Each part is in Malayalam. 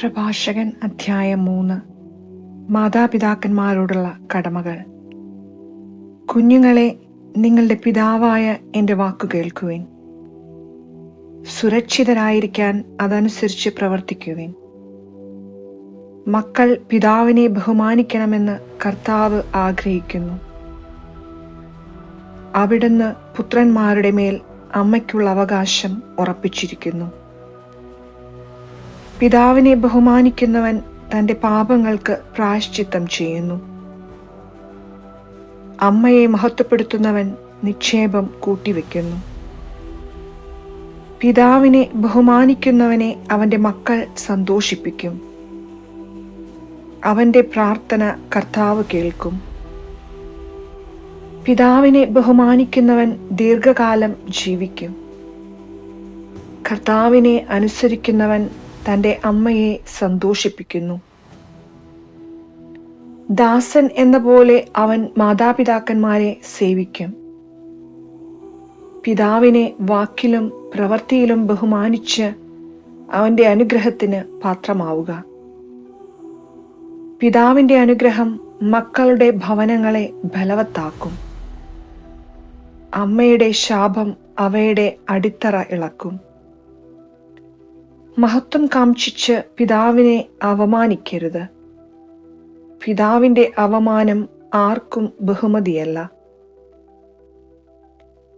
പ്രഭാഷകൻ അധ്യായം 3. മാതാപിതാക്കന്മാരോടുള്ള കടമകൾ. കുഞ്ഞുങ്ങളെ, നിങ്ങളുടെ പിതാവായ എൻ്റെ വാക്കു കേൾക്കുവിൻ. സുരക്ഷിതരായിരിക്കാൻ അതനുസരിച്ച് പ്രവർത്തിക്കുവിൻ. മക്കൾ പിതാവിനെ ബഹുമാനിക്കണമെന്ന് കർത്താവ് ആഗ്രഹിക്കുന്നു. അവിടുന്ന് പുത്രന്മാരുടെ മേൽ അമ്മയ്ക്കുള്ള അവകാശം ഉറപ്പിച്ചിരിക്കുന്നു. പിതാവിനെ ബഹുമാനിക്കുന്നവൻ തൻ്റെ പാപങ്ങൾക്ക് പ്രായശ്ചിത്തം ചെയ്യുന്നു. അമ്മയെ മഹത്വപ്പെടുത്തുന്നവൻ നിക്ഷേപം കൂട്ടിവെക്കുന്നു. പിതാവിനെ ബഹുമാനിക്കുന്നവനെ അവൻ്റെ മക്കൾ സന്തോഷിപ്പിക്കും. അവൻ്റെ പ്രാർത്ഥന കർത്താവ് കേൾക്കും. പിതാവിനെ ബഹുമാനിക്കുന്നവൻ ദീർഘകാലം ജീവിക്കും. കർത്താവിനെ അനുസരിക്കുന്നവൻ തൻ്റെ അമ്മയെ സന്തോഷിപ്പിക്കുന്നു. ദാസൻ എന്ന പോലെ അവൻ മാതാപിതാക്കന്മാരെ സേവിക്കും. പിതാവിനെ വാക്കിലും പ്രവൃത്തിയിലും ബഹുമാനിച്ച് അവൻ്റെ അനുഗ്രഹത്തിന് പാത്രമാവുക. പിതാവിൻ്റെ അനുഗ്രഹം മക്കളുടെ ഭവനങ്ങളെ ബലവത്താക്കും. അമ്മയുടെ ശാപം അവയുടെ അടിത്തറ ഇളക്കും. മഹത്വം കാംക്ഷിച്ച് പിതാവിനെ അവമാനിക്കരുത്. പിതാവിൻ്റെ അവമാനം ആർക്കും ബഹുമതിയല്ല.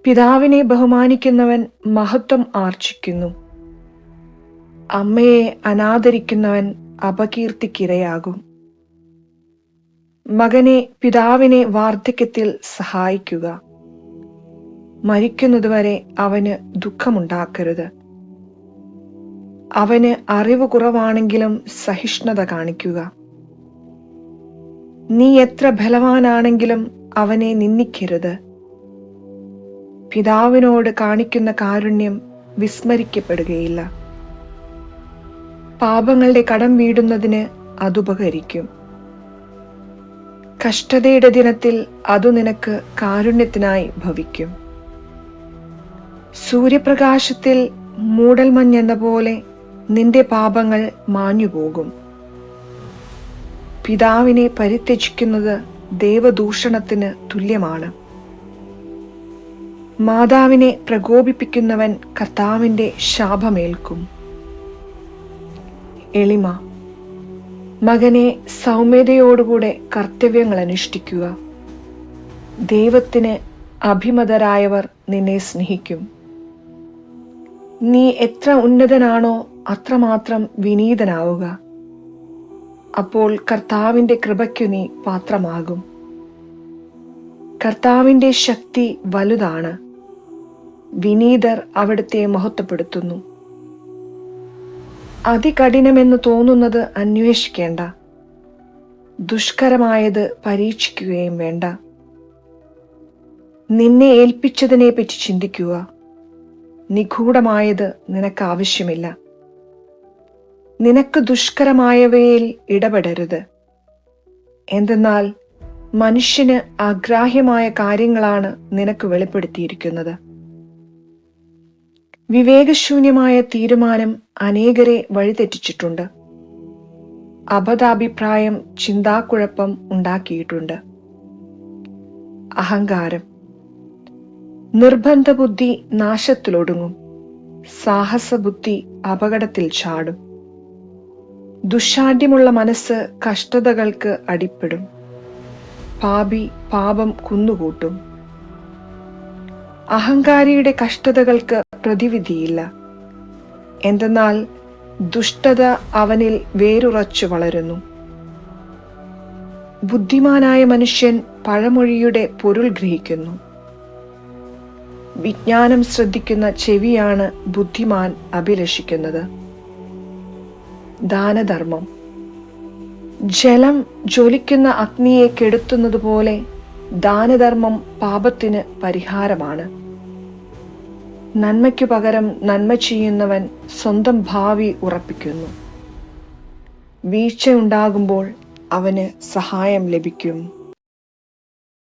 പിതാവിനെ ബഹുമാനിക്കുന്നവൻ മഹത്വം ആർജിക്കുന്നു. അമ്മയെ അനാദരിക്കുന്നവൻ അപകീർത്തിക്കിരയാകും. മകനെ, പിതാവിനെ വാർദ്ധക്യത്തിൽ സഹായിക്കുക. മരിക്കുന്നതുവരെ അവന് ദുഃഖമുണ്ടാക്കരുത്. അവന് അറിവ് കുറവാണെങ്കിലും സഹിഷ്ണുത കാണിക്കുക. നീ എത്ര ബലവാനാണെങ്കിലും അവനെ നിന്ദിക്കരുത്. പിതാവിനോട് കാണിക്കുന്ന കാരുണ്യം വിസ്മരിക്കപ്പെടുകയില്ല. പാപങ്ങളുടെ കടം വീടുന്നതിന് അതുപകരിക്കും. കഷ്ടതയുടെ ദിനത്തിൽ അതു നിനക്ക് കാരുണ്യത്തിനായി ഭവിക്കും. സൂര്യപ്രകാശത്തിൽ മൂടൽമഞ്ഞെന്ന പോലെ നിന്റെ പാപങ്ങൾ മാഞ്ഞുപോകും. പിതാവിനെ പരിത്യജിക്കുന്നത് ദൈവദൂഷണത്തിന് തുല്യമാണ്. മാതാവിനെ പ്രകോപിപ്പിക്കുന്നവൻ കർത്താവിന്റെ ശാപമേൽക്കും. എളിമ. മകനെ, സൗമ്യതയോടുകൂടെ കർത്തവ്യങ്ങൾ അനുഷ്ഠിക്കുക. ദൈവത്തിന് അഭിമതരായവർ നിന്നെ സ്നേഹിക്കും. നീ എത്ര ഉന്നതനാണോ അത്രമാത്രം വിനീതനാവുക. അപ്പോൾ കർത്താവിന്റെ കൃപയ്ക്കു നീ പാത്രമാകും. കർത്താവിന്റെ ശക്തി വലുതാണ്. വിനീതർ അവിടുത്തെ മഹത്വപ്പെടുത്തുന്നു. അതികഠിനമെന്ന് തോന്നുന്നത് അന്വേഷിക്കേണ്ട. ദുഷ്കരമായത് പരീക്ഷിക്കുകയും വേണ്ട. നിന്നെ ഏൽപ്പിച്ചതിനെ പറ്റി ചിന്തിക്കുക. നിഗൂഢമായത് നിനക്ക് ആവശ്യമില്ല. നിനക്ക് ദുഷ്കരമായവയിൽ ഇടപെടരുത്. എന്തെന്നാൽ മനുഷ്യന് അഗ്രാഹ്യമായ കാര്യങ്ങളാണ് നിനക്ക് വെളിപ്പെടുത്തിയിരിക്കുന്നത്. വിവേകശൂന്യമായ തീരുമാനം അനേകരെ വഴിതെറ്റിച്ചിട്ടുണ്ട്. അബദ്ധാഭിപ്രായം ചിന്താക്കുഴപ്പം ഉണ്ടാക്കിയിട്ടുണ്ട്. അഹങ്കാരം. നിർബന്ധ ബുദ്ധി നാശത്തിലൊടുങ്ങും. സാഹസബുദ്ധി അപകടത്തിൽ ചാടും. ദുശ്ശാഠ്യമുള്ള മനസ്സ് കഷ്ടതകൾക്ക് അടിപ്പെടും. പാപി പാപം കുന്നുകൂട്ടും. അഹങ്കാരിയുടെ കഷ്ടതകൾക്ക് പ്രതിവിധിയില്ല. എന്തെന്നാൽ ദുഷ്ടത അവനിൽ വേരുറച്ചു വളരുന്നു. ബുദ്ധിമാനായ മനുഷ്യൻ പഴമൊഴിയുടെ പൊരുൾ ഗ്രഹിക്കുന്നു. വിജ്ഞാനം ശ്രദ്ധിക്കുന്ന ചെവിയാണ് ബുദ്ധിമാൻ അഭിലഷിക്കുന്നത്. ദാനധർമ്മം. ജലം ജ്വലിക്കുന്ന അഗ്നിയെ കെടുത്തുന്നതുപോലെ ദാനധർമ്മം പാപത്തിന് പരിഹാരമാണ്. നന്മയ്ക്കു പകരം നന്മ ചെയ്യുന്നവൻ സ്വന്തം ഭാവി ഉറപ്പിക്കുന്നു. വീഴ്ചയുണ്ടാകുമ്പോൾ അവന് സഹായം ലഭിക്കും.